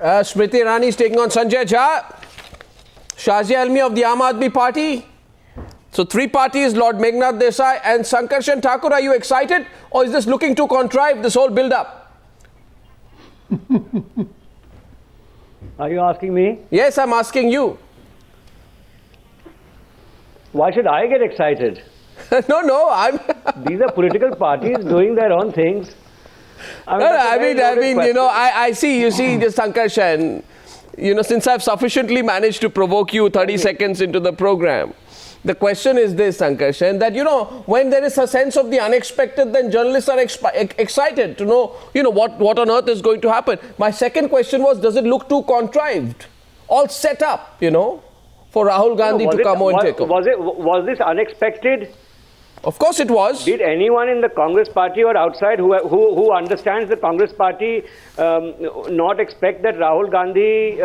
Smriti Irani is taking on Sanjay Jha, Shazia Ilmi of the Aam Aadmi Party. So three parties, Lord Meghnad Desai and Sankarshan Thakur. Are you excited, or is this looking too contrived, this whole build-up? Are you asking me? Yes, I'm asking you. Why should I get excited? No, These are political parties doing their own things. I mean, you know, I see, you see, the Sankarshan, you know, since I've sufficiently managed to provoke you 30 seconds into the program, the question is this, Sankarshan, that, you know, when there is a sense of the unexpected, then journalists are excited to know, you know, what on earth is going to happen. My second question was, does it look too contrived? All set up, you know, for Rahul Gandhi to come and take over. Was this unexpected? Of course it was. Did anyone in the Congress party or outside who understands the Congress party not expect that Rahul Gandhi,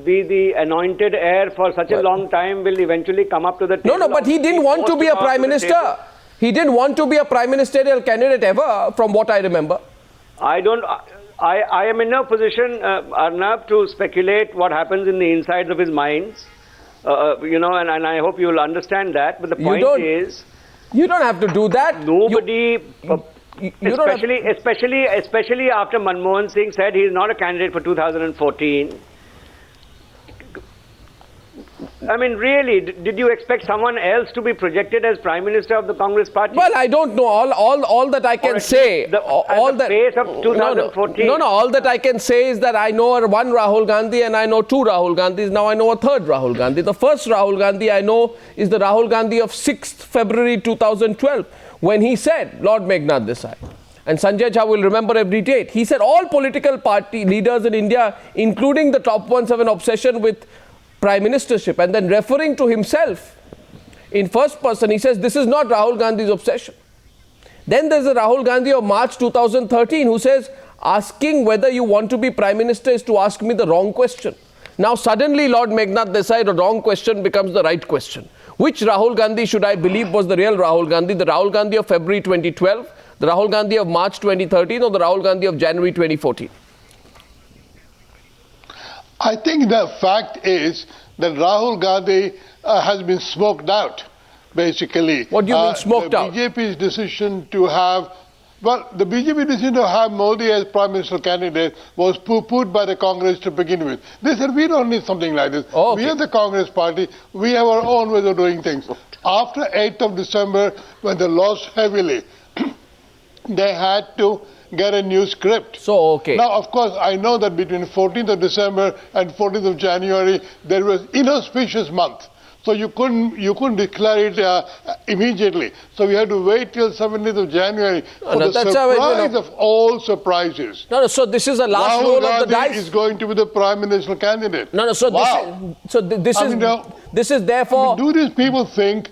be the anointed heir for such a long time, will eventually come up to the table? No, but he didn't want to be a prime minister. He didn't want to be a prime ministerial candidate ever, from what I remember. I am in no position, Arnab, to speculate what happens in the insides of his minds. You know, and I hope you will understand that. But the point is, you don't have to do that. Nobody, especially after Manmohan Singh said he is not a candidate for 2014. I mean, really, did you expect someone else to be projected as Prime Minister of the Congress Party? Well, I don't know. All that I can say, all that face of 2014. No, all that I can say is that I know one Rahul Gandhi and I know two Rahul Gandhis. Now I know a third Rahul Gandhi. The first Rahul Gandhi I know is the Rahul Gandhi of 6th February 2012, when he said, Lord Meghnad Desai, and Sanjay Jha will remember every date. He said all political party leaders in India, including the top ones, have an obsession with prime ministership, and then referring to himself in first person, he says this is not Rahul Gandhi's obsession. Then there's the Rahul Gandhi of March 2013 who says asking whether you want to be prime minister is to ask me the wrong question. Now suddenly Lord Meghnad Desai, the wrong question becomes the right question. Which Rahul Gandhi should I believe was the real Rahul Gandhi? The Rahul Gandhi of February 2012, the Rahul Gandhi of March 2013, or the Rahul Gandhi of January 2014? I think the fact is that Rahul Gandhi has been smoked out, basically. What do you mean smoked out? The BJP's decision to have, the BJP decision to have Modi as Prime Minister candidate was poo-pooed by the Congress to begin with. They said, we don't need something like this. Oh, okay. We are the Congress party. We have our own way of doing things. After 8th of December, when they lost heavily, they had to get a new script. So, okay. Now, of course, I know that between 14th of December and 14th of January, there was inauspicious month. So you couldn't declare it immediately. So we had to wait till 17th of January for the surprise of all surprises. No, so this is the last roll of the dice. Is going to be the Prime Minister candidate. No, so wow. This is therefore. Do these people think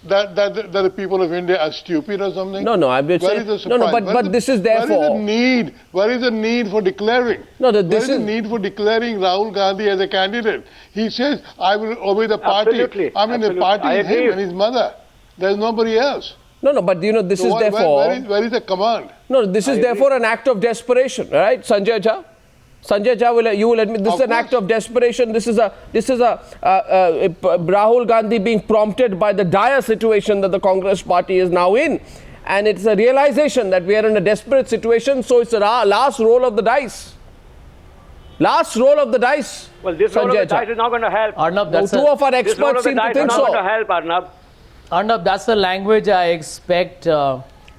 that the people of India are stupid or something? No, I'm just saying. But this is therefore. Where is the need for declaring? No, where is the need for declaring Rahul Gandhi as a candidate? He says, I will obey the party. Absolutely. I mean, the party is him and his mother. There's nobody else. No, but you know, this is therefore. Where is the command? No, this is therefore an act of desperation, right, Sanjay Jha? Sanjay Jha, you will admit this is an act of desperation. This is a Rahul Gandhi being prompted by the dire situation that the Congress party is now in, and it's a realization that we are in a desperate situation. So it's a last roll of the dice. Last roll of the dice. Well, this roll of the dice is not going to help. Arnab, two of our experts seem to think so. This roll of the dice is not going to help, Arnab. Arnab, that's the language I expect.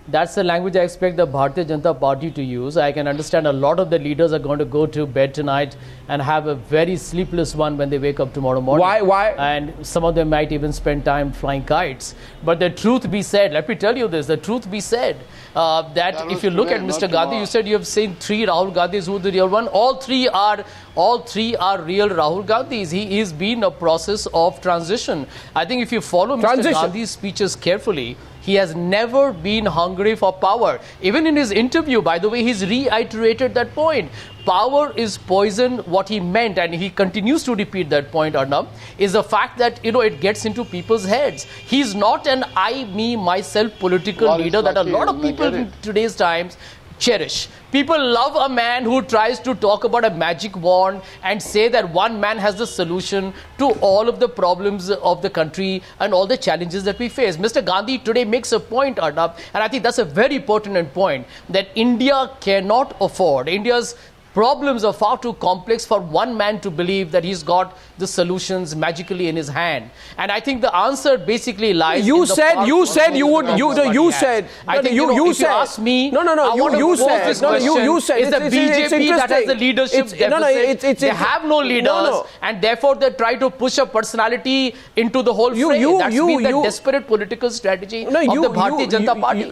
That's the language I expect the Bharatiya Janata Party to use. I can understand a lot of the leaders are going to go to bed tonight and have a very sleepless one when they wake up tomorrow morning. Why? And some of them might even spend time flying kites. But the truth be said, let me tell you this, the truth be said, that if you look at Mr. Gandhi, you said you have seen three Rahul Gandhis, who the real one? All three are real Rahul Gandhis. He is been a process of transition. I think if you follow Mr. Gandhi's speeches carefully, he has never been hungry for power. Even in his interview, by the way, he's reiterated that point. Power is poison. What he meant, and he continues to repeat that point, Arnab, is the fact that, you know, it gets into people's heads. He's not an I, me, myself political leader that a lot of people in today's times cherish. People love a man who tries to talk about a magic wand and say that one man has the solution to all of the problems of the country and all the challenges that we face. Mr. Gandhi today makes a point, Arnab, and I think that's a very pertinent point, that India cannot afford, India's problems are far too complex for one man to believe that he's got the solutions magically in his hand. And I think the answer basically lies in the you said if you ask me, is the BJP that has the leadership deficit. They have no leaders, and therefore they try to push a personality into the whole fray. That's been the desperate political strategy of the Bharatiya Janata Party.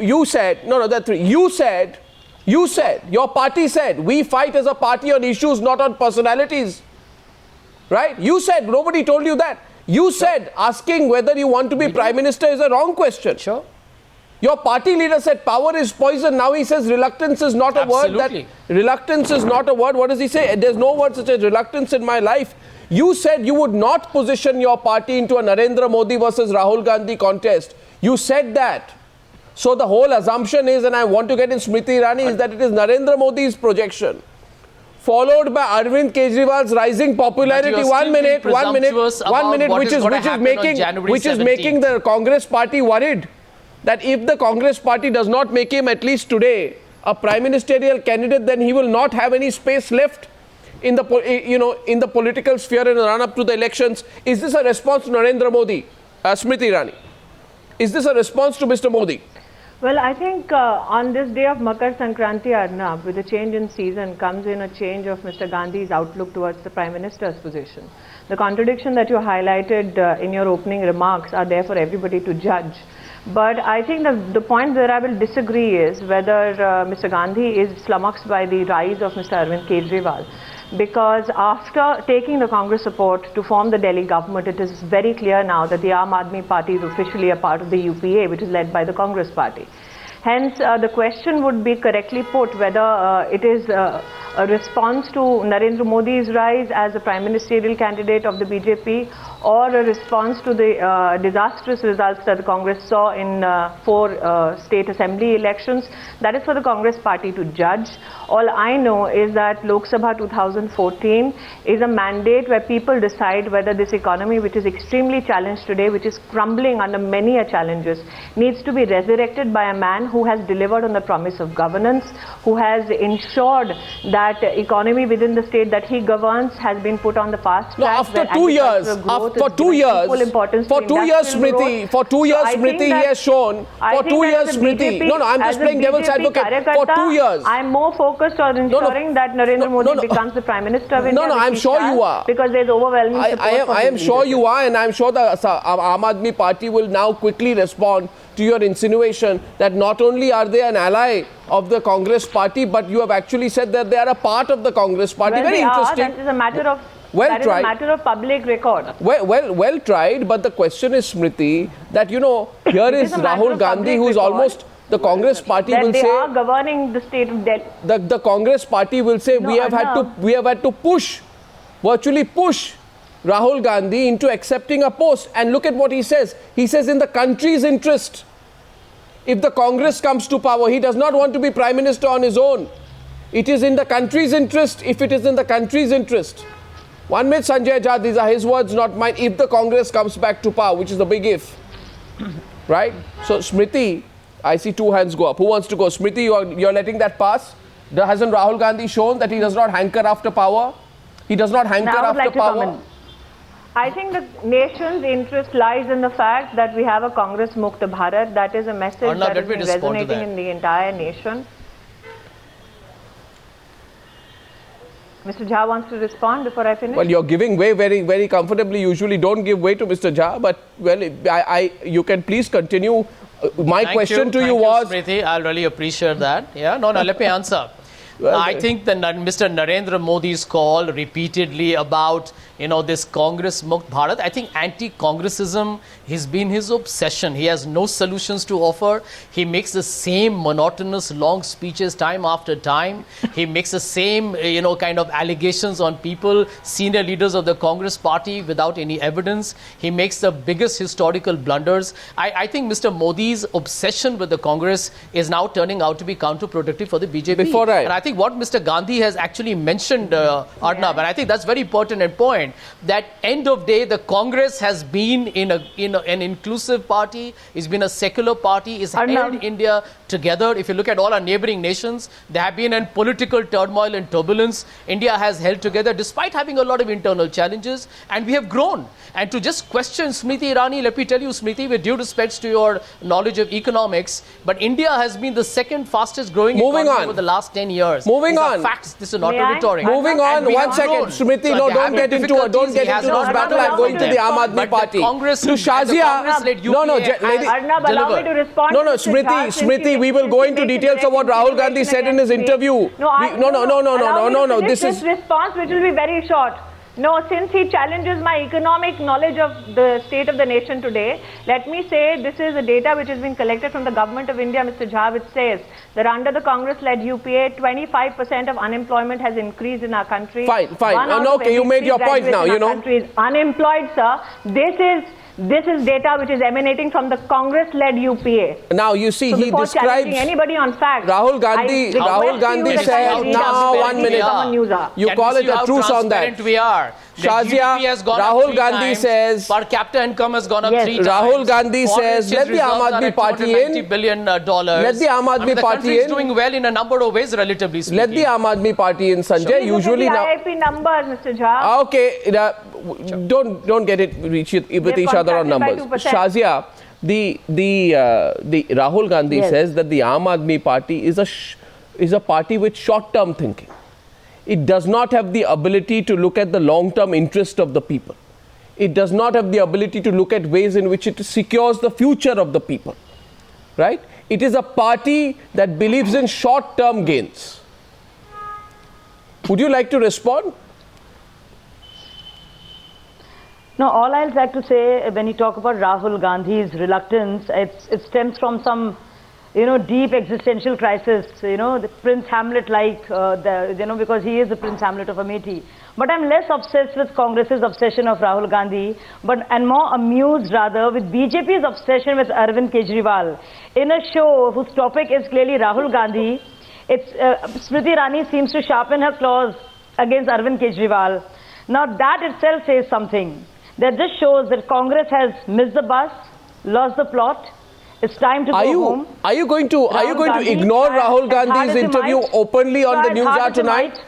You said, your party said, we fight as a party on issues, not on personalities. Right? You said, nobody told you that. You said, asking whether you want to be Prime Minister is a wrong question. Sure. Your party leader said, power is poison. Now he says, reluctance is not a word. Reluctance is not a word. What does he say? There's no word such as reluctance in my life. You said you would not position your party into a Narendra Modi versus Rahul Gandhi contest. You said that. So the whole assumption is, and I want to get in Smriti Irani, is that it is Narendra Modi's projection, followed by Arvind Kejriwal's rising popularity. One minute, which is making the Congress party worried that if the Congress party does not make him at least today a prime ministerial candidate, then he will not have any space left in the in the political sphere in the run up to the elections. Is this a response to Narendra Modi, Smriti Irani? Is this a response to Mr. Modi? Well, I think on this day of Makar Sankranti, Arnab, with the change in season comes in a change of Mr. Gandhi's outlook towards the Prime Minister's position. The contradiction that you highlighted in your opening remarks are there for everybody to judge. But I think the point where I will disagree is whether Mr. Gandhi is flummoxed by the rise of Mr. Arvind Kejriwal. Because after taking the Congress support to form the Delhi government, it is very clear now that the Aam Aadmi Party is officially a part of the UPA, which is led by the Congress party. Hence, the question would be correctly put whether it is a response to Narendra Modi's rise as the prime ministerial candidate of the BJP, or a response to the disastrous results that the Congress saw in 4 state assembly elections. That is for the Congress party to judge. All I know is that Lok Sabha 2014 is a mandate where people decide whether this economy, which is extremely challenged today, which is crumbling under many challenges, needs to be resurrected by a man who has delivered on the promise of governance, who has ensured that economy within the state that he governs has been put on the fast track. No, after 2 years, Smriti, he has shown, for 2 years, Smriti, I'm just playing devil's advocate, for 2 years. I'm more focused on ensuring that Narendra Modi becomes the Prime Minister of India. I'm sure you are. Because there's overwhelming support I am sure you are, and I'm sure the Aam Aadmi Party will now quickly respond to your insinuation that not only are they an ally of the Congress party, but you have actually said that they are a part of the Congress party. Well, very interesting. That is a matter of Well tried. Is a matter of public record. Well tried, but the question is, Smriti, that here is Rahul Gandhi, who is almost, the Congress party will say, they are governing the state of Delhi. The Congress party will say, we have had to virtually push Rahul Gandhi into accepting a post. And look at what he says. He says, in the country's interest, if the Congress comes to power, he does not want to be Prime Minister on his own. It is in the country's interest, if it is in the country's interest. One minute, Sanjay Jha, these are his words, not mine. If the Congress comes back to power, which is the big if. Right? So, Smriti, I see 2 hands go up. Who wants to go? Smriti, you're letting that pass? Hasn't Rahul Gandhi shown that he does not hanker after power? He does not hanker after power? I think the nation's interest lies in the fact that we have a Congress Mukta Bharat. That is a message that is resonating in the entire nation. Mr. Jha wants to respond before I finish. Well, you're giving way very, very comfortably. Usually don't give way to Mr. Jha, but well, you can please continue. My question to you was... Smriti, I'll really appreciate that. Yeah, let me answer. Well, I think that Mr. Narendra Modi's call repeatedly about this Congress Mukt Bharat. I think anti-Congressism has been his obsession. He has no solutions to offer. He makes the same monotonous long speeches time after time. He makes the same, kind of allegations on people, senior leaders of the Congress party without any evidence. He makes the biggest historical blunders. I think Mr. Modi's obsession with the Congress is now turning out to be counterproductive for the BJP. And I think what Mr. Gandhi has actually mentioned, Arnab, and I think that's very pertinent point, that end of day, the Congress has been in an inclusive party, it's been a secular party, it's held India together. If you look at all our neighboring nations, they have been in political turmoil and turbulence. India has held together despite having a lot of internal challenges, and we have grown. And to just question Smriti Irani, let me tell you, Smriti, with due respects to your knowledge of economics, but India has been the second fastest growing economy over the last 10 years. Moving These on. Are facts. This is not a rhetoric. Moving on. 1 second, Smriti. No, don't get into this battle. I'm going to the Aam Aadmi Party. To Shazia. No, lady. Arnab, allow me to respond. No, Smriti. We will go into details of what Rahul Gandhi said in his interview. No. This response, which will be very short. No, since he challenges my economic knowledge of the state of the nation today, let me say this is a data which has been collected from the government of India, Mr. Jha, which says that under the Congress-led UPA, 25% of unemployment has increased in our country. Fine. Okay, you made your point now, Country is unemployed, sir. This is data which is emanating from the Congress-led UPA. Now you see, he describes anybody on facts. Rahul Gandhi said, now 1 minute. You call it a truce on that. We are. Shazia, Rahul Gandhi says, per capita income has gone up 3 times. Rahul Gandhi says, let the Aam Aadmi Party in. $290 billion. Let the Aam Aadmi Party in. The doing well in a number of ways, relatively speaking. Let the Aam Aadmi Party in, Sanjay. Usually now. AAP numbers, Mr. Jha. Okay, don't get it with each other on numbers. Shazia, the Rahul Gandhi says that the Aam Aadmi Party is a party with short-term thinking. It does not have the ability to look at the long-term interest of the people. It does not have the ability to look at ways in which it secures the future of the people. Right? It is a party that believes in short-term gains. Would you like to respond? No, all I'd like to say when you talk about Rahul Gandhi's reluctance, it stems from some deep existential crisis, the Prince Hamlet-like, because he is the Prince Hamlet of Amethi. But I'm less obsessed with Congress's obsession of Rahul Gandhi, and more amused rather with BJP's obsession with Arvind Kejriwal. In a show whose topic is clearly Rahul Gandhi, Smriti Irani seems to sharpen her claws against Arvind Kejriwal. Now that itself says something. That just shows that Congress has missed the bus, lost the plot. It's time to go home. Are you going to ignore Rahul Gandhi's interview openly on the Newshour tonight?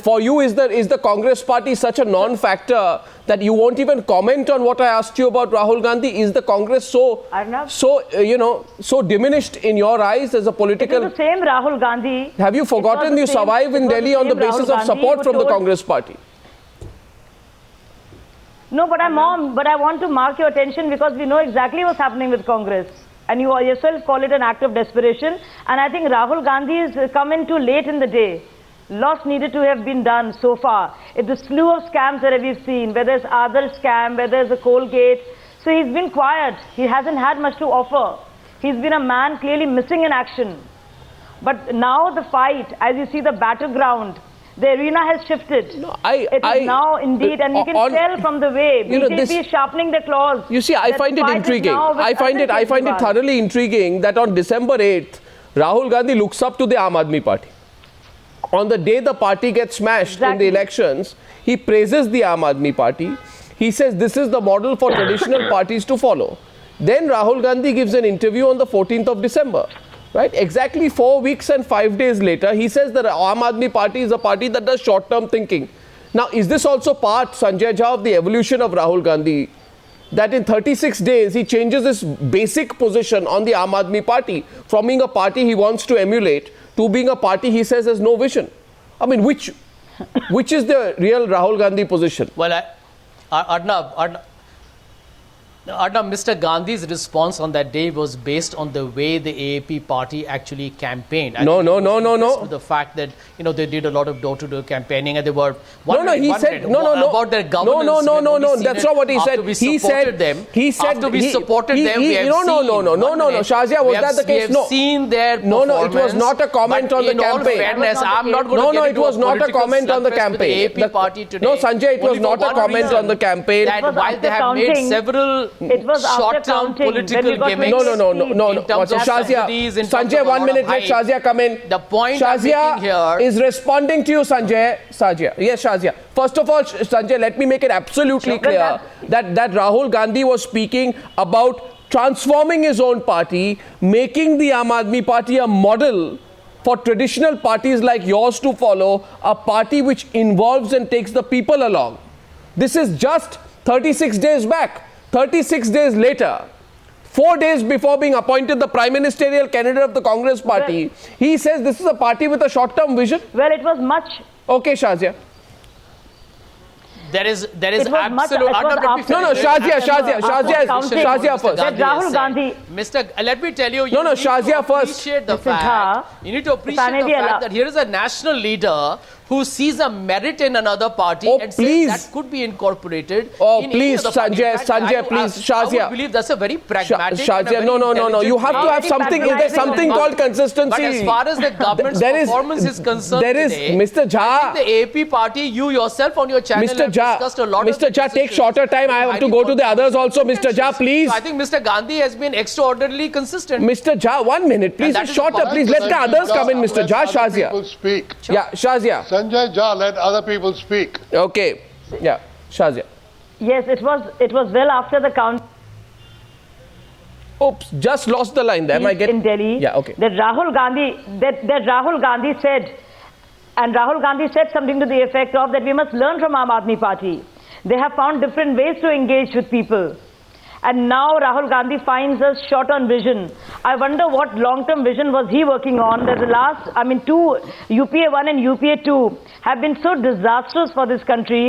For you, is the Congress party such a non-factor that you won't even comment on what I asked you about Rahul Gandhi? Is the Congress so diminished in your eyes as a political? It is the same Rahul Gandhi. Have you forgotten you survive in Delhi on the basis of support from the Congress party? No, but I want to mark your attention because we know exactly what's happening with Congress. And you yourself call it an act of desperation. And I think Rahul Gandhi has come in too late in the day. Lots needed to have been done so far. It's a slew of scams that we've seen, whether it's Aadhar scam, whether it's the Colgate. So he's been quiet. He hasn't had much to offer. He's been a man clearly missing in action. But now the fight, as you see the battleground, the arena has shifted. It is now indeed, and you can tell from the way BJP is sharpening the claws. You see, I find it intriguing. I find it thoroughly intriguing that on December 8th, Rahul Gandhi looks up to the Aam Aadmi Party. On the day the party gets smashed in the elections, he praises the Aam Aadmi Party. He says this is the model for traditional parties to follow. Then Rahul Gandhi gives an interview on the 14th of December. Right? Exactly 4 weeks and 5 days later, he says that Aam Aadmi Party is a party that does short-term thinking. Now, is this also part, Sanjay Jha, of the evolution of Rahul Gandhi? That in 36 days, he changes his basic position on the Aam Aadmi Party from being a party he wants to emulate to being a party he says has no vision. I mean, which is the real Rahul Gandhi position? Well, Arnab, Arnab, Mr. Gandhi's response on that day was based on the way the AAP party actually campaigned. No. The fact that, they did a lot of door-to-door campaigning and they were... He said... About their governance. No. That's not what he said. He said... After we supported them, we have seen... No. Shazia, was that the case? No. We have seen their performance. No, it was not a comment on the campaign. In all fairness, I'm not going to get into it was not a comment on the campaign. The AAP party today. No, Sanjay, it was not a comment on the campaign. That while they have made several short-term political gimmicks... No. Shazia, Sanjay, 1 minute, let Shazia come in. The point I'm making here... Shazia is responding to you, Sanjay. Yes, Shazia. First of all, Sanjay, let me make it absolutely clear that Rahul Gandhi was speaking about transforming his own party, making the Aam Aadmi Party a model for traditional parties like yours to follow, a party which involves and takes the people along. This is just 36 days back. 36 days later, 4 days before being appointed the prime ministerial candidate of the Congress party, he says this is a party with a short-term vision. Well, it was much... Okay, Shazia. There is absolute... Shazia first. Rahul Gandhi... let me tell you, Shazia first. You need to appreciate the fact that here is a national leader who sees a merit in another party and says that could be incorporated. Please, Sanjay, please, Shazia. I would believe that's a very pragmatic Shazia, no. You have to have something. Is there something called consistency? But as far as the government's performance is concerned today, Mr. Jha, the AAP party, you yourself on your channel have discussed a lot of Mr. Jha, take shorter time. I have to go to the others also. Mr. Jha, please. So I think Mr. Gandhi has been extraordinarily consistent. Mr. Jha, 1 minute, please. Shorter, please. Let the others come in, Mr. Jha. Shazia. Speak. Yeah, Shazia. Sanjay Jha, let other people speak. Okay. Yeah, Shazia. Yes, it was well after the count. Oops, just lost the line there. In Delhi. Yeah, okay. That Rahul Gandhi said, and Rahul Gandhi said something to the effect of that we must learn from Aam Aadmi Party. They have found different ways to engage with people. And now Rahul Gandhi finds us short on vision. I wonder what long-term vision was he working on that the last, UPA 1 and UPA 2 have been so disastrous for this country.